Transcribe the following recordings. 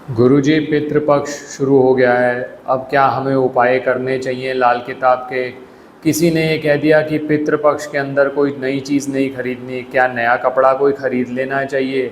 गुरुजी, पितृपक्ष शुरू हो गया है। अब क्या हमें उपाय करने चाहिए लाल किताब के? किसी ने ये कह दिया कि पितृपक्ष के अंदर कोई नई चीज़ नहीं खरीदनी, क्या नया कपड़ा कोई ख़रीद लेना चाहिए?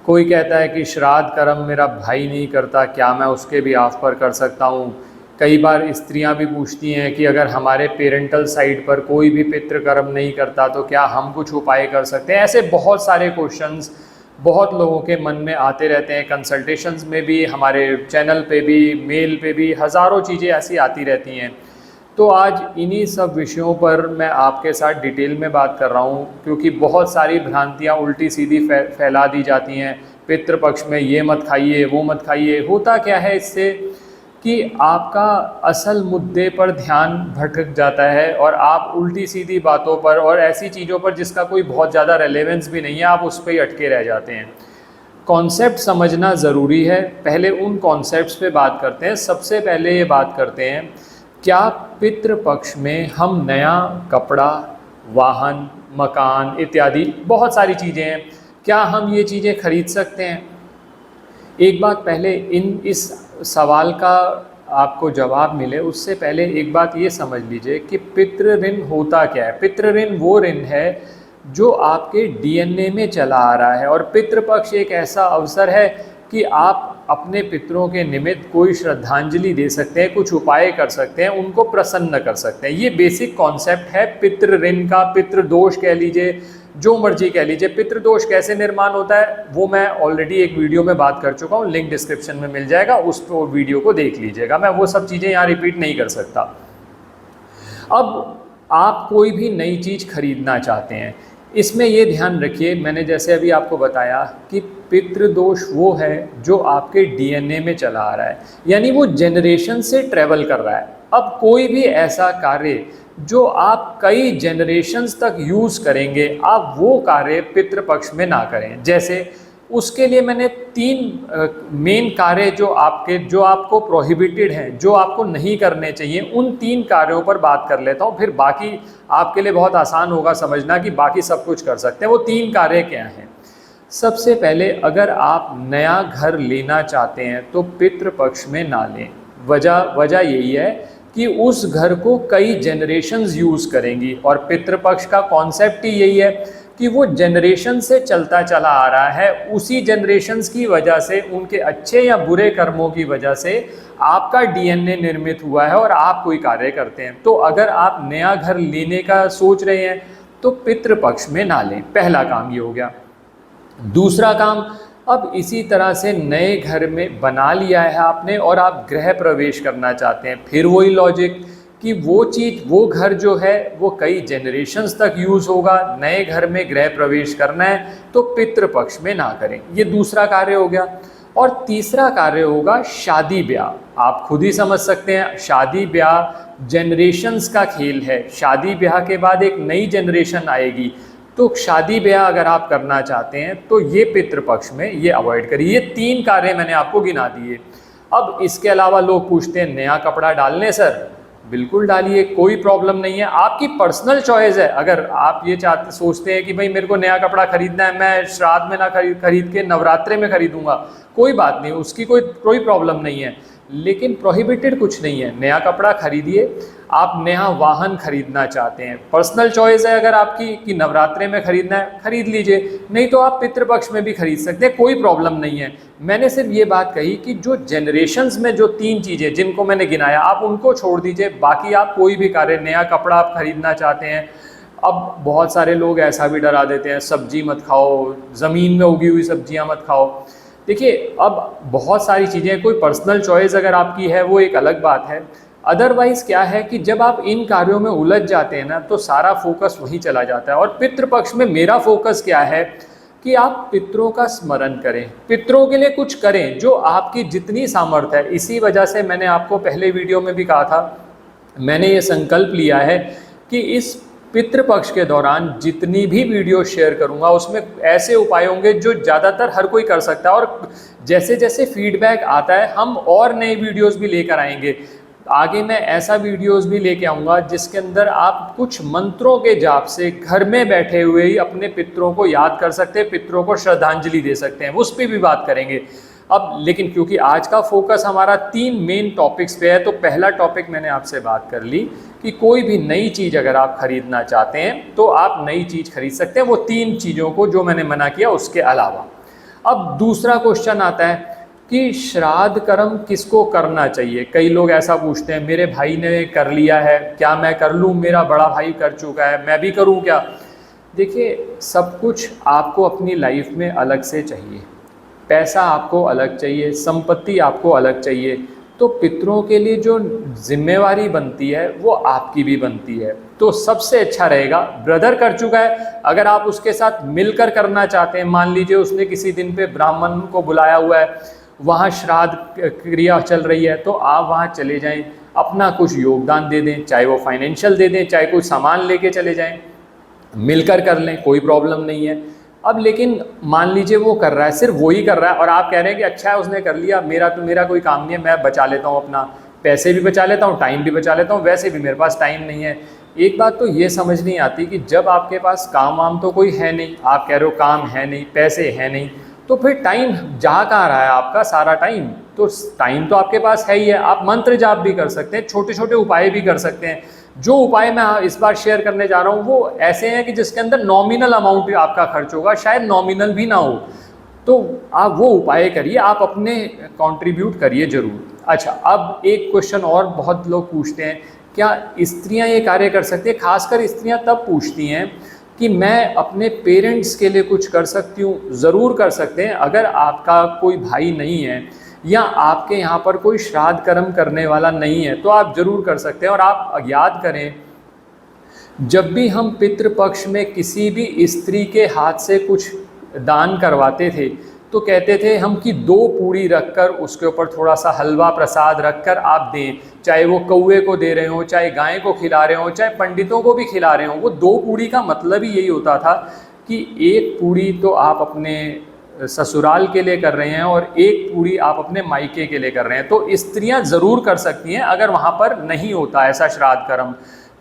कोई कहता है कि श्राद्ध कर्म मेरा भाई नहीं करता, क्या मैं उसके भी आफ पर कर सकता हूँ? कई बार स्त्रियां भी पूछती हैं कि अगर हमारे पेरेंटल साइड पर कोई भी पितृकर्म नहीं करता तो क्या हम कुछ उपाय कर सकते हैं? ऐसे बहुत सारे क्वेश्चंस बहुत लोगों के मन में आते रहते हैं। कंसल्टेशंस में भी, हमारे चैनल पे भी, मेल पे भी हज़ारों चीज़ें ऐसी आती रहती हैं। तो आज इन्हीं सब विषयों पर मैं आपके साथ डिटेल में बात कर रहा हूँ, क्योंकि बहुत सारी भ्रांतियाँ उल्टी सीधी फैला दी जाती हैं। पितृपक्ष में ये मत खाइए, वो मत खाइए। होता क्या है इससे कि आपका असल मुद्दे पर ध्यान भटक जाता है और आप उल्टी सीधी बातों पर और ऐसी चीज़ों पर जिसका कोई बहुत ज़्यादा रेलेवेंस भी नहीं है, आप उस पर ही अटके रह जाते हैं। कॉन्सेप्ट समझना ज़रूरी है। पहले उन कॉन्सेप्ट्स पे बात करते हैं। सबसे पहले ये बात करते हैं, क्या पितृपक्ष में हम नया कपड़ा, वाहन, मकान इत्यादि बहुत सारी चीज़ें हैं, क्या हम ये चीज़ें खरीद सकते हैं? एक बात पहले इस सवाल का आपको जवाब मिले उससे पहले एक बात ये समझ लीजिए कि पितृ ऋण होता क्या है। पितृ ऋण वो ऋण है जो आपके डीएनए में चला आ रहा है, और पितृपक्ष एक ऐसा अवसर है कि आप अपने पितरों के निमित्त कोई श्रद्धांजलि दे सकते हैं, कुछ उपाय कर सकते हैं, उनको प्रसन्न कर सकते हैं। ये बेसिक कॉन्सेप्ट है पितृ ऋण का। पितृदोष कह लीजिए, जो मर्जी कह लीजिए। पितृदोष कैसे निर्माण होता है वो मैं ऑलरेडी एक वीडियो में बात कर चुका हूँ, लिंक डिस्क्रिप्शन में मिल जाएगा, उस पर वीडियो को देख लीजिएगा। मैं वो सब चीज़ें यहाँ रिपीट नहीं कर सकता। अब आप कोई भी नई चीज़ खरीदना चाहते हैं, इसमें ये ध्यान रखिए, मैंने जैसे अभी आपको बताया कि पितृदोष वो है जो आपके डीएनए में चला आ रहा है, यानी वो जनरेशन से ट्रेवल कर रहा है। अब कोई भी ऐसा कार्य जो आप कई जनरेशन्स तक यूज़ करेंगे, आप वो कार्य पितृपक्ष में ना करें। जैसे उसके लिए मैंने 3 मेन कार्य जो आपको प्रोहिबिटेड हैं, जो आपको नहीं करने चाहिए, उन 3 कार्यों पर बात कर लेता हूँ। फिर बाकी आपके लिए बहुत आसान होगा समझना कि बाकी सब कुछ कर सकते हैं। वो 3 कार्य क्या हैं? सबसे पहले, अगर आप नया घर लेना चाहते हैं तो पितृपक्ष में ना लें। वजह यही है कि उस घर को कई जनरेशन्स यूज़ करेंगी, और पितृपक्ष का कॉन्सेप्ट ही यही है कि वो जनरेशन से चलता चला आ रहा है। उसी जनरेशन्स की वजह से, उनके अच्छे या बुरे कर्मों की वजह से आपका डीएनए निर्मित हुआ है और आप कोई कार्य करते हैं। तो अगर आप नया घर लेने का सोच रहे हैं तो पितृपक्ष में ना लें। पहला काम ये हो गया। दूसरा काम, अब इसी तरह से नए घर में बना लिया है आपने और आप गृह प्रवेश करना चाहते हैं, फिर वही लॉजिक कि वो चीज़, वो घर जो है वो कई जनरेशन्स तक यूज़ होगा। नए घर में गृह प्रवेश करना है तो पितृपक्ष में ना करें। ये दूसरा कार्य हो गया। और तीसरा कार्य होगा शादी ब्याह। आप खुद ही समझ सकते हैं, शादी ब्याह जनरेशन्स का खेल है। शादी ब्याह के बाद एक नई जनरेशन आएगी, तो शादी ब्याह अगर आप करना चाहते हैं तो ये पितृपक्ष में ये अवॉइड करिए। ये 3 कार्य मैंने आपको गिना दिए। अब इसके अलावा लोग पूछते हैं नया कपड़ा डालने सर, बिल्कुल डालिए, कोई प्रॉब्लम नहीं है, आपकी पर्सनल चॉइस है। अगर आप ये सोचते हैं कि भाई मेरे को नया कपड़ा खरीदना है, मैं श्राद्ध में ना खरीद के नवरात्रे में खरीदूंगा, कोई बात नहीं, उसकी कोई प्रॉब्लम नहीं है। लेकिन प्रोहिबिटेड कुछ नहीं है, नया कपड़ा खरीदिए। आप नया वाहन खरीदना चाहते हैं, पर्सनल चॉइस है अगर आपकी कि नवरात्रे में खरीदना है, खरीद लीजिए, नहीं तो आप पितृपक्ष में भी खरीद सकते हैं, कोई प्रॉब्लम नहीं है। मैंने सिर्फ ये बात कही कि जो जनरेशन्स में जो 3 चीज़ें जिनको मैंने गिनाया, आप उनको छोड़ दीजिए, बाकी आप कोई भी कार्य, नया कपड़ा आप खरीदना चाहते हैं। अब बहुत सारे लोग ऐसा भी डरा देते हैं, सब्जी मत खाओ, ज़मीन में उगी हुई सब्जियां मत खाओ। देखिए, अब बहुत सारी चीज़ें, कोई पर्सनल चॉइस अगर आपकी है वो एक अलग बात है। अदरवाइज़ क्या है कि जब आप इन कार्यों में उलझ जाते हैं ना, तो सारा फोकस वहीं चला जाता है। और पितृपक्ष में मेरा फोकस क्या है कि आप पितरों का स्मरण करें, पितरों के लिए कुछ करें जो आपकी जितनी सामर्थ्य है। इसी वजह से मैंने आपको पहले वीडियो में भी कहा था, मैंने ये संकल्प लिया है कि इस पितृपक्ष के दौरान जितनी भी वीडियो शेयर करूंगा उसमें ऐसे उपाय होंगे जो ज़्यादातर हर कोई कर सकता है। और जैसे जैसे फीडबैक आता है हम और नए वीडियोस भी लेकर आएंगे। आगे मैं ऐसा वीडियोस भी लेके आऊँगा जिसके अंदर आप कुछ मंत्रों के जाप से घर में बैठे हुए ही अपने पितरों को याद कर सकते हैं, पितरों को श्रद्धांजलि दे सकते हैं, उस पर भी बात करेंगे। अब लेकिन क्योंकि आज का फोकस हमारा 3 मेन टॉपिक्स पे है, तो पहला टॉपिक मैंने आपसे बात कर ली कि कोई भी नई चीज़ अगर आप खरीदना चाहते हैं तो आप नई चीज़ खरीद सकते हैं, वो 3 चीज़ों को जो मैंने मना किया उसके अलावा। अब दूसरा क्वेश्चन आता है कि श्राद्ध कर्म किसको करना चाहिए। कई लोग ऐसा पूछते हैं, मेरे भाई ने कर लिया है, क्या मैं कर लूँ, मेरा बड़ा भाई कर चुका है, मैं भी करूँ क्या। देखिए, सब कुछ आपको अपनी लाइफ में अलग से चाहिए। पैसा आपको अलग चाहिए, संपत्ति आपको अलग चाहिए, तो पितरों के लिए जो जिम्मेवारी बनती है वो आपकी भी बनती है। तो सबसे अच्छा रहेगा, ब्रदर कर चुका है, अगर आप उसके साथ मिलकर करना चाहते हैं, मान लीजिए उसने किसी दिन पे ब्राह्मण को बुलाया हुआ है, वहाँ श्राद्ध क्रिया चल रही है, तो आप वहाँ चले जाएं, अपना कुछ योगदान दे दें, चाहे वो फाइनेंशियल दे दें, चाहे कोई सामान लेके चले जाएं, मिलकर कर लें, कोई प्रॉब्लम नहीं है। अब लेकिन मान लीजिए वो कर रहा है, सिर्फ वो ही कर रहा है और आप कह रहे हैं कि अच्छा है उसने कर लिया, मेरा कोई काम नहीं है, मैं बचा लेता हूँ, अपना पैसे भी बचा लेता हूँ, टाइम भी बचा लेता हूँ, वैसे भी मेरे पास टाइम नहीं है। एक बात तो ये समझ नहीं आती कि जब आपके पास काम वाम तो कोई है नहीं, आप कह रहे हो काम है नहीं, पैसे है नहीं, तो फिर टाइम जा कहाँ रहा है आपका सारा टाइम। तो टाइम तो आपके पास है ही है, आप मंत्र जाप भी कर सकते हैं, छोटे छोटे उपाय भी कर सकते हैं। जो उपाय मैं इस बार शेयर करने जा रहा हूँ वो ऐसे हैं कि जिसके अंदर नॉमिनल अमाउंट आपका खर्च होगा, शायद नॉमिनल भी ना हो, तो आप वो उपाय करिए, आप अपने कंट्रीब्यूट करिए जरूर। अच्छा, अब एक क्वेश्चन और बहुत लोग पूछते हैं, क्या स्त्रियां ये कार्य कर सकती हैं। खासकर स्त्रियां तब पूछती हैं कि मैं अपने पेरेंट्स के लिए कुछ कर सकती हूँ। ज़रूर कर सकते हैं, अगर आपका कोई भाई नहीं है या आपके यहाँ पर कोई श्राद्ध कर्म करने वाला नहीं है तो आप जरूर कर सकते हैं। और आप याद करें, जब भी हम पितृपक्ष में किसी भी स्त्री के हाथ से कुछ दान करवाते थे तो कहते थे हम कि 2 पूड़ी रखकर उसके ऊपर थोड़ा सा हलवा प्रसाद रखकर आप दें, चाहे वो कौवे को दे रहे हो, चाहे गाय को खिला रहे हो, चाहे पंडितों को भी खिला रहे हो। वो 2 पूड़ी का मतलब ही यही होता था कि 1 पूड़ी तो आप अपने ससुराल के लिए कर रहे हैं और 1 पूड़ी आप अपने मायके के लिए कर रहे हैं। तो स्त्रियां ज़रूर कर सकती हैं अगर वहाँ पर नहीं होता ऐसा श्राद्ध कर्म।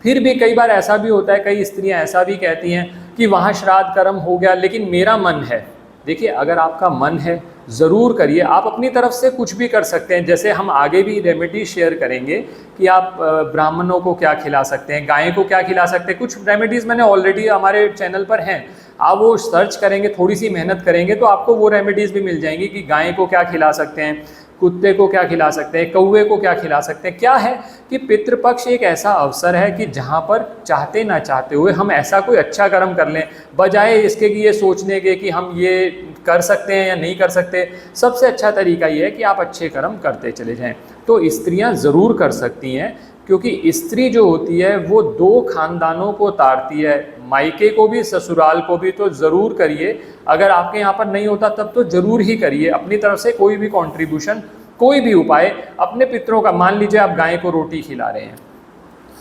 फिर भी कई बार ऐसा भी होता है, कई स्त्रियां ऐसा भी कहती हैं कि वहाँ श्राद्ध कर्म हो गया लेकिन मेरा मन है। देखिए, अगर आपका मन है ज़रूर करिए, आप अपनी तरफ से कुछ भी कर सकते हैं। जैसे हम आगे भी रेमेडी शेयर करेंगे कि आप ब्राह्मणों को क्या खिला सकते हैं, गाय को क्या खिला सकते हैं। कुछ रेमेडीज़ मैंने ऑलरेडी हमारे चैनल पर हैं, आप वो सर्च करेंगे, थोड़ी सी मेहनत करेंगे तो आपको वो रेमेडीज़ भी मिल जाएंगी कि गाय को क्या खिला सकते हैं, कुत्ते को क्या खिला सकते हैं, कौवे को क्या खिला सकते हैं। क्या है कि पितृपक्ष एक ऐसा अवसर है कि जहाँ पर चाहते ना चाहते हुए हम ऐसा कोई अच्छा कर्म कर लें, बजाय इसके कि ये सोचने के कि हम ये कर सकते हैं या नहीं कर सकते। सबसे अच्छा तरीका ये है कि आप अच्छे कर्म करते चले जाएं। तो स्त्रियां ज़रूर कर सकती हैं, क्योंकि स्त्री जो होती है वो 2 खानदानों को तारती है, मायके को भी ससुराल को भी। तो ज़रूर करिए, अगर आपके यहाँ पर नहीं होता तब तो ज़रूर ही करिए अपनी तरफ से कोई भी कंट्रीब्यूशन, कोई भी उपाय अपने पितरों का। मान लीजिए आप गाय को रोटी खिला रहे हैं,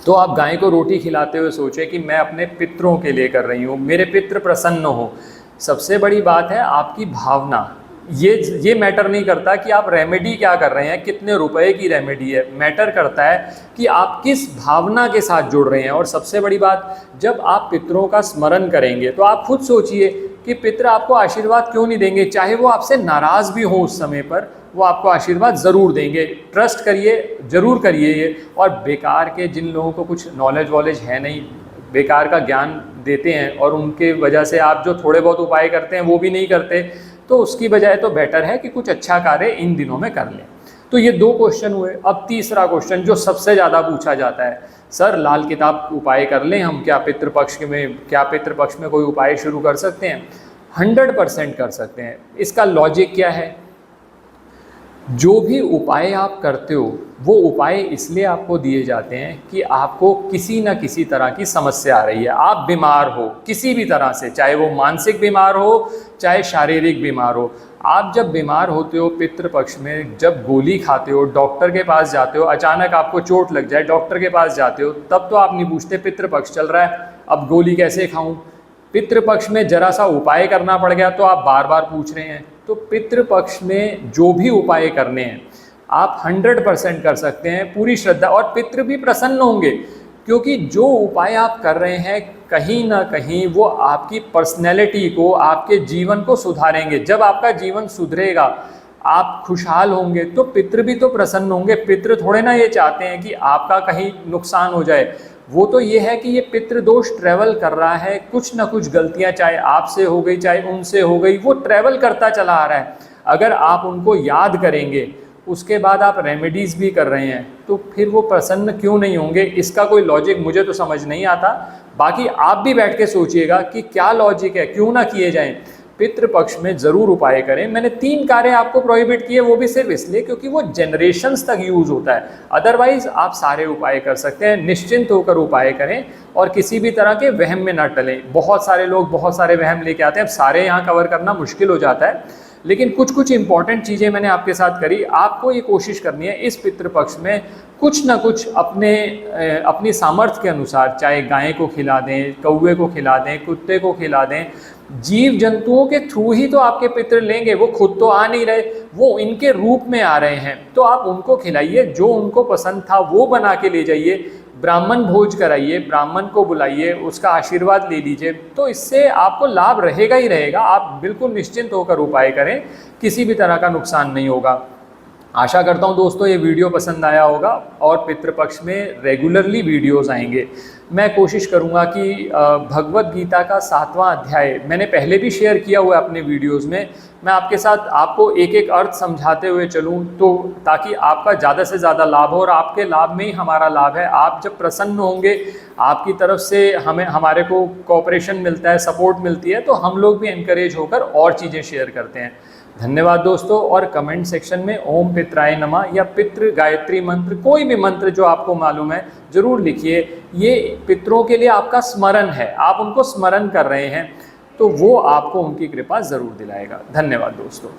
तो आप गाय को रोटी खिलाते हुए सोचें कि मैं अपने पितरों के लिए कर रही हूँ, मेरे पितृ प्रसन्न हो। सबसे बड़ी बात है आपकी भावना। ये मैटर नहीं करता कि आप रेमेडी क्या कर रहे हैं, कितने रुपए की रेमेडी है। मैटर करता है कि आप किस भावना के साथ जुड़ रहे हैं। और सबसे बड़ी बात, जब आप पितरों का स्मरण करेंगे तो आप खुद सोचिए कि पितर आपको आशीर्वाद क्यों नहीं देंगे। चाहे वो आपसे नाराज़ भी हो उस समय पर, वो आपको आशीर्वाद ज़रूर देंगे। ट्रस्ट करिए, ज़रूर करिए ये। और बेकार के जिन लोगों को कुछ नॉलेज है नहीं, बेकार का ज्ञान देते हैं और उनके वजह से आप जो थोड़े बहुत उपाय करते हैं वो भी नहीं करते, तो उसकी बजाय तो बेटर है कि कुछ अच्छा कार्य इन दिनों में कर लें। तो ये 2 क्वेश्चन हुए। अब तीसरा क्वेश्चन जो सबसे ज़्यादा पूछा जाता है, सर लाल किताब उपाय कर लें हम, क्या पितृपक्ष में कोई उपाय शुरू कर सकते हैं। 100% कर सकते हैं। इसका लॉजिक क्या है, जो भी उपाय आप करते हो वो उपाय इसलिए आपको दिए जाते हैं कि आपको किसी न किसी तरह की समस्या आ रही है, आप बीमार हो किसी भी तरह से, चाहे वो मानसिक बीमार हो चाहे शारीरिक बीमार हो। आप जब बीमार होते हो पितृपक्ष में, जब गोली खाते हो, डॉक्टर के पास जाते हो, अचानक आपको चोट लग जाए, डॉक्टर के पास जाते हो, तब तो आप नहीं पूछते पितृपक्ष चल रहा है अब गोली कैसे खाऊं। पितृपक्ष में जरा सा उपाय करना पड़ गया तो आप बार बार पूछ रहे हैं। तो पितृपक्ष में जो भी उपाय करने हैं आप 100% कर सकते हैं, पूरी श्रद्धा, और पितृ भी प्रसन्न होंगे, क्योंकि जो उपाय आप कर रहे हैं कहीं ना कहीं वो आपकी पर्सनैलिटी को, आपके जीवन को सुधारेंगे। जब आपका जीवन सुधरेगा आप खुशहाल होंगे तो पितृ भी तो प्रसन्न होंगे। पितृ थोड़े ना ये चाहते हैं कि आपका कहीं नुकसान हो जाए, वो तो ये है कि ये पितृदोष ट्रैवल कर रहा है, कुछ ना कुछ गलतियां चाहे आपसे हो गई चाहे उनसे हो गई, वो ट्रैवल करता चला आ रहा है। अगर आप उनको याद करेंगे, उसके बाद आप रेमेडीज भी कर रहे हैं, तो फिर वो प्रसन्न क्यों नहीं होंगे? इसका कोई लॉजिक मुझे तो समझ नहीं आता। बाकी आप भी बैठ के सोचिएगा कि क्या लॉजिक है, क्यों ना किए जाएं। पितृपक्ष में जरूर उपाय करें। मैंने 3 कार्य आपको प्रोहिबिट किए, वो भी सिर्फ इसलिए क्योंकि वो जनरेशन्स तक यूज होता है। अदरवाइज आप सारे उपाय कर सकते हैं। निश्चिंत होकर उपाय करें और किसी भी तरह के वहम में ना टलें। बहुत सारे लोग बहुत सारे वहम लेके आते हैं, अब सारे यहाँ कवर करना मुश्किल हो जाता है, लेकिन कुछ कुछ इंपॉर्टेंट चीज़ें मैंने आपके साथ करी। आपको ये कोशिश करनी है इस पितृपक्ष में कुछ ना कुछ अपनी सामर्थ्य के अनुसार, चाहे गाय को खिला दें, कौवे को खिला दें, कुत्ते को खिला दें। जीव जंतुओं के थ्रू ही तो आपके पितृ लेंगे, वो खुद तो आ नहीं रहे, वो इनके रूप में आ रहे हैं। तो आप उनको खिलाइए, जो उनको पसंद था वो बना के ले जाइए, ब्राह्मण भोज कराइए, ब्राह्मण को बुलाइए, उसका आशीर्वाद ले लीजिए, तो इससे आपको लाभ रहेगा ही रहेगा। आप बिल्कुल निश्चिंत होकर उपाय करें, किसी भी तरह का नुकसान नहीं होगा। आशा करता हूं दोस्तों ये वीडियो पसंद आया होगा और पितृपक्ष में रेगुलरली वीडियोस आएंगे। मैं कोशिश करूंगा कि भगवत गीता का 7वां अध्याय मैंने पहले भी शेयर किया हुआ है अपने वीडियोस में, मैं आपके साथ आपको एक एक अर्थ समझाते हुए चलूं, तो ताकि आपका ज़्यादा से ज़्यादा लाभ हो, और आपके लाभ में ही हमारा लाभ है। आप जब प्रसन्न होंगे, आपकी तरफ से हमारे को कोऑपरेशन मिलता है, सपोर्ट मिलती है, तो हम लोग भी एनकरेज होकर और चीज़ें शेयर करते हैं। धन्यवाद दोस्तों। और कमेंट सेक्शन में ओम पित्राय नमः या पितृ गायत्री मंत्र, कोई भी मंत्र जो आपको मालूम है जरूर लिखिए। ये पितरों के लिए आपका स्मरण है, आप उनको स्मरण कर रहे हैं, तो वो आपको उनकी कृपा जरूर दिलाएगा। धन्यवाद दोस्तों।